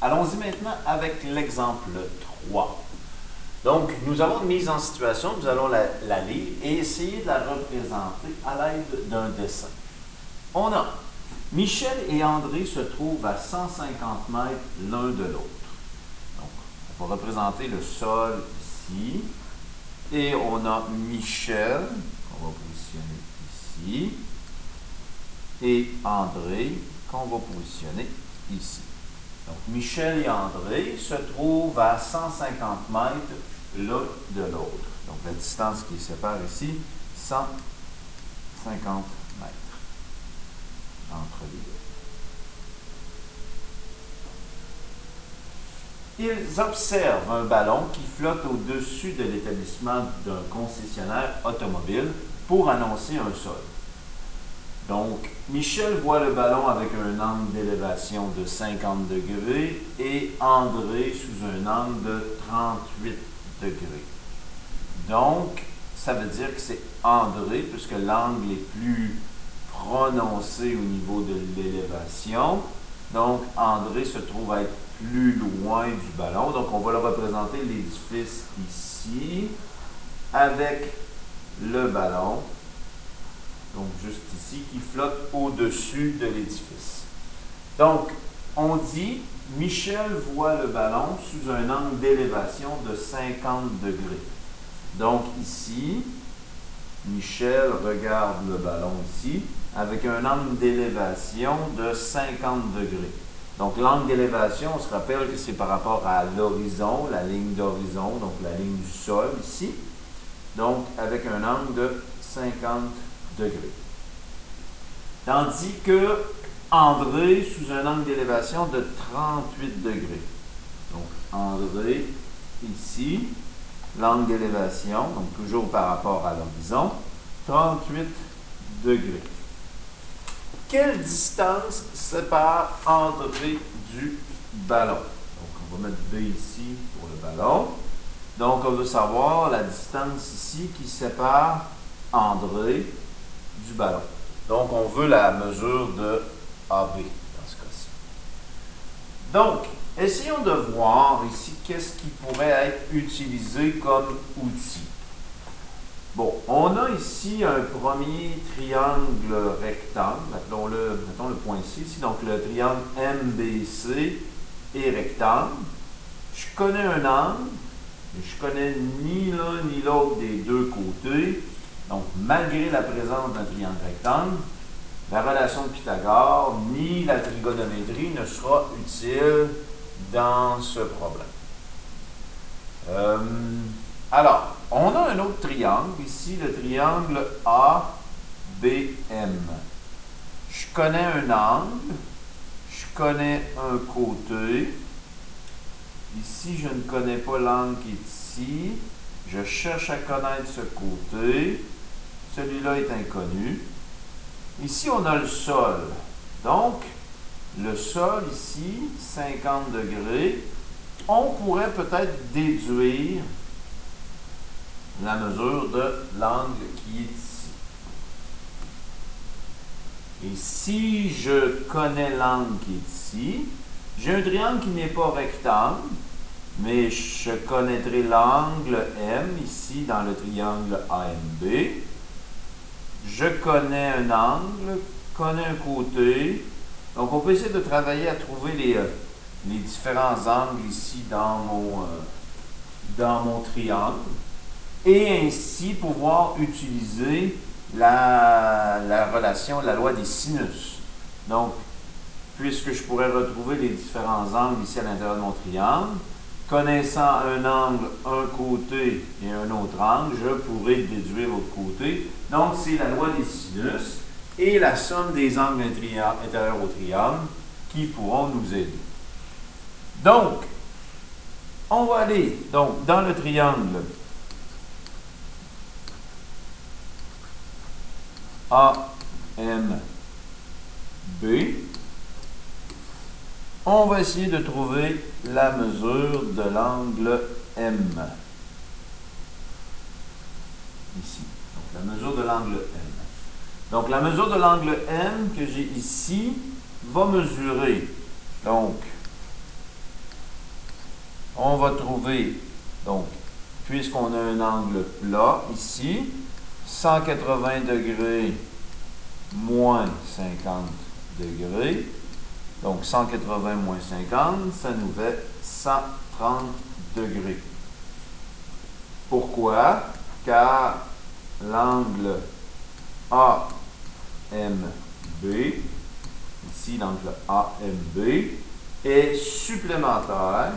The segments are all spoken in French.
Allons-y maintenant avec l'exemple 3. Donc, nous avons une mise en situation, nous allons la lire et essayer de la représenter à l'aide d'un dessin. On a Michel et André se trouvent à 150 mètres l'un de l'autre. Donc, on va représenter le sol ici. Et on a Michel, qu'on va positionner ici, et André, qu'on va positionner ici. Donc, Michel et André se trouvent à 150 mètres l'un de l'autre. Donc, la distance qui les sépare ici, 150 mètres entre les deux. Ils observent un ballon qui flotte au-dessus de l'établissement d'un concessionnaire automobile pour annoncer un solde. Donc, Michel voit le ballon avec un angle d'élévation de 50 degrés et André sous un angle de 38 degrés. Donc, ça veut dire que c'est André, puisque l'angle est plus prononcé au niveau de l'élévation. Donc, André se trouve à être plus loin du ballon. Donc, on va le représenter l'édifice ici avec le ballon. Donc, juste ici, qui flotte au-dessus de l'édifice. Donc, on dit, Michel voit le ballon sous un angle d'élévation de 50 degrés. Donc, ici, Michel regarde le ballon ici avec un angle d'élévation de 50 degrés. Donc, l'angle d'élévation, on se rappelle que c'est par rapport à l'horizon, la ligne d'horizon, donc la ligne du sol ici. Donc, avec un angle de 50 degrés. Tandis que André, sous un angle d'élévation de 38 degrés. Donc, André, ici, l'angle d'élévation, donc toujours par rapport à l'horizon, 38 degrés. Quelle distance sépare André du ballon? Donc, on va mettre B ici pour le ballon. Donc, on veut savoir la distance ici qui sépare André du ballon. Donc, on veut la mesure de AB dans ce cas-ci. Donc, essayons de voir ici qu'est-ce qui pourrait être utilisé comme outil. Bon, on a ici un premier triangle rectangle, appelons-le, mettons le point C ici, donc le triangle MBC est rectangle. Je connais un angle, mais je connais ni l'un ni l'autre des deux côtés. Donc, malgré la présence d'un triangle rectangle, la relation de Pythagore ni la trigonométrie ne sera utile dans ce problème. Alors, on a un autre triangle, ici le triangle ABM. Je connais un angle, je connais un côté. Ici, je ne connais pas l'angle qui est ici. Je cherche à connaître ce côté. Celui-là est inconnu. Ici, on a le sol. Donc, le sol ici, 50 degrés. On pourrait peut-être déduire la mesure de l'angle qui est ici. Et si je connais l'angle qui est ici, j'ai un triangle qui n'est pas rectangle, mais je connaîtrai l'angle M ici dans le triangle AMB. Je connais un angle, connais un côté. Donc, on peut essayer de travailler à trouver les différents angles ici dans mon triangle. Et ainsi pouvoir utiliser la relation, la loi des sinus. Donc, puisque je pourrais retrouver les différents angles ici à l'intérieur de mon triangle, connaissant un angle, un côté et un autre angle, je pourrais déduire l'autre côté. Donc, c'est la loi des sinus et la somme des angles intérieurs au triangle qui pourront nous aider. Donc, on va aller donc, dans le triangle AMB. On va essayer de trouver la mesure de l'angle M. Ici. Donc, la mesure de l'angle M. Donc, la mesure de l'angle M que j'ai ici va mesurer, donc, on va trouver, donc, puisqu'on a un angle plat ici, 180 degrés moins 50 degrés. Donc, 180 moins 50, ça nous fait 130 degrés. Pourquoi? Car l'angle AMB, ici l'angle AMB, est supplémentaire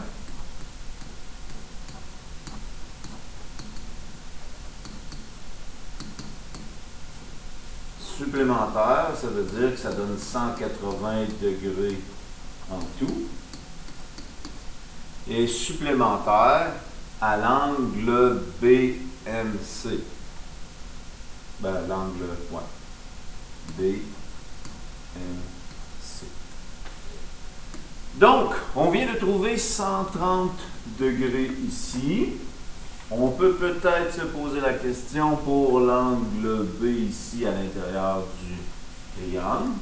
ça veut dire que ça donne 180 degrés en tout, et supplémentaire à l'angle BMC. Ben, l'angle, ouais, BMC. Donc, on vient de trouver 130 degrés ici. On peut peut-être se poser la question pour l'angle B ici à l'intérieur du triangle.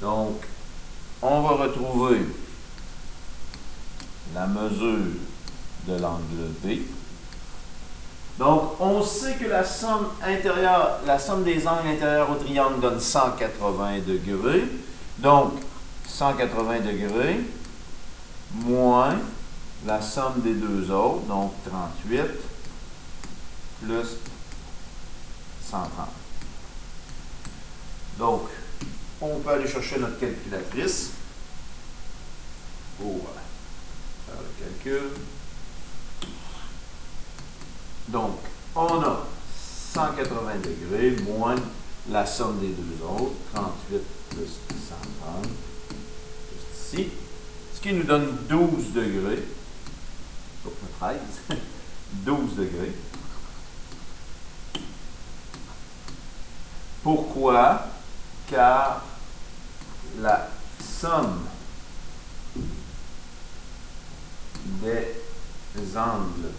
Donc, on va retrouver la mesure de l'angle B. Donc, on sait que la somme des angles intérieurs au triangle donne 180 degrés. Donc, 180 degrés moins la somme des deux autres, donc 38 plus 130. Donc, on peut aller chercher notre calculatrice pour faire le calcul. Donc, on a 180 degrés moins la somme des deux autres, 38 plus 130, juste ici, ce qui nous donne 12 degrés. 13, 12 degrés. Pourquoi? Car la somme des angles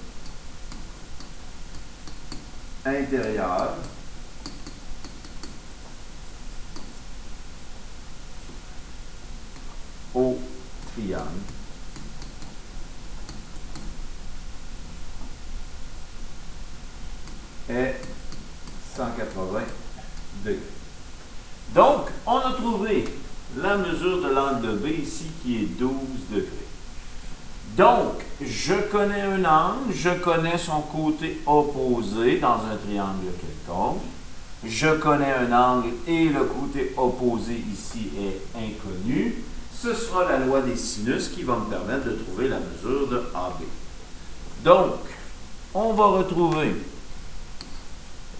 intérieurs au triangle est 180 degrés. Donc, on a trouvé la mesure de l'angle B ici qui est 12 degrés. Donc, je connais un angle, je connais son côté opposé dans un triangle quelconque. Je connais un angle et le côté opposé ici est inconnu. Ce sera la loi des sinus qui va me permettre de trouver la mesure de AB. Donc, on va retrouver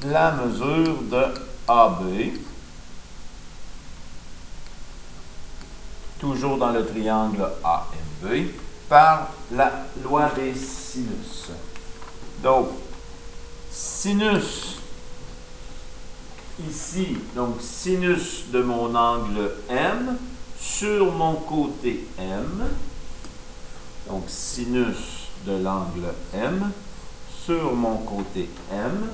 la mesure de AB, toujours dans le triangle AMB, par la loi des sinus. Donc, sinus ici, donc sinus de mon angle M sur mon côté M, donc sinus de l'angle M sur mon côté M,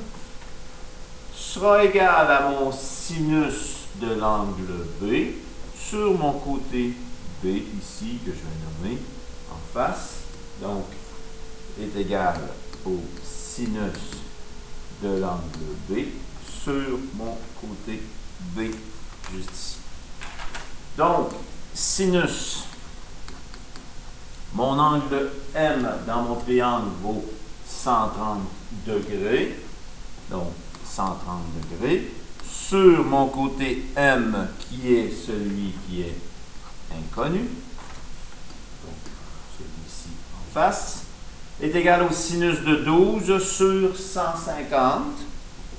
sera égal à mon sinus de l'angle B sur mon côté B ici, que je vais nommer en face, donc est égal au sinus de l'angle B sur mon côté B, juste ici. Donc, sinus, mon angle M dans mon triangle vaut 130 degrés, donc 130 degrés, sur mon côté M qui est celui qui est inconnu, donc celui-ci en face, est égal au sinus de 12 sur 150,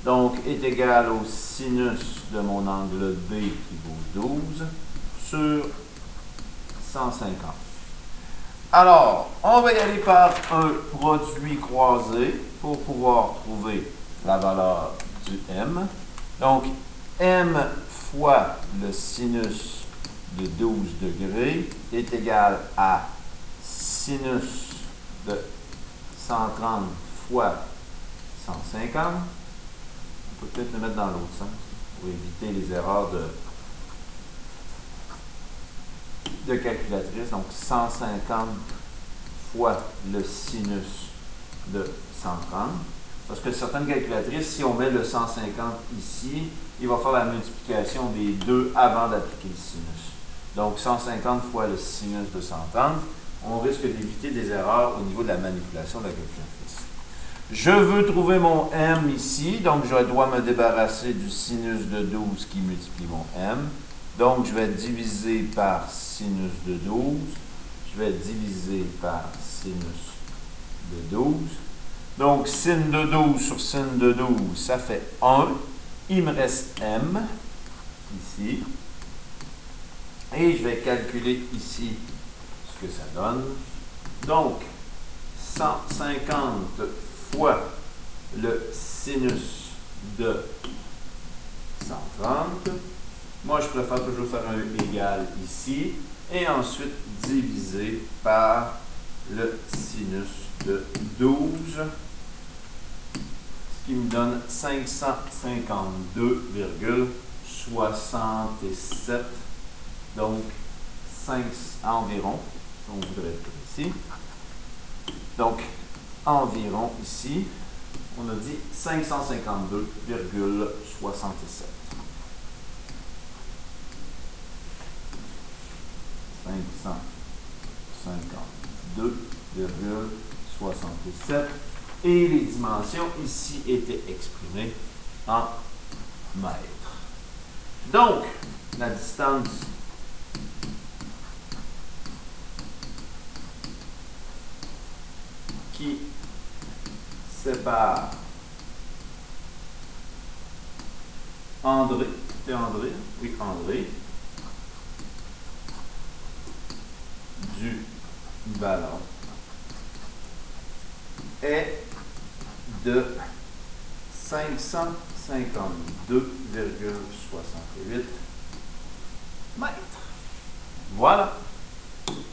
donc est égal au sinus de mon angle B qui vaut 12 sur 150. Alors, on va y aller par un produit croisé pour pouvoir trouver la valeur du M. Donc, M fois le sinus de 12 degrés est égal à sinus de 130 fois 150. On peut peut-être le mettre dans l'autre sens pour éviter les erreurs de calculatrice. Donc, 150 fois le sinus de 130. Parce que certaines calculatrices, si on met le 150 ici, il va faire la multiplication des deux avant d'appliquer le sinus. Donc 150 fois le sinus de 130, on risque d'éviter des erreurs au niveau de la manipulation de la calculatrice. Je veux trouver mon m ici, donc je dois me débarrasser du sinus de 12 qui multiplie mon m. Donc je vais diviser par sinus de 12. Je vais diviser par sinus de 12. Donc, sin de 12 sur sin de 12, ça fait 1. Il me reste m, ici. Et je vais calculer ici ce que ça donne. Donc, 150 fois le sinus de 130. Moi, je préfère toujours faire un égal ici. Et ensuite, diviser par le sinus de 12. Ce qui me donne 552,67. Donc, 5 environ. On voudrait être ici. Donc, environ ici, on a dit 552,67. 552,67. Et les dimensions ici étaient exprimées en mètres. Donc, la distance qui sépare André, c'est André, oui André, du ballon est de 552,68 mètres. Voilà.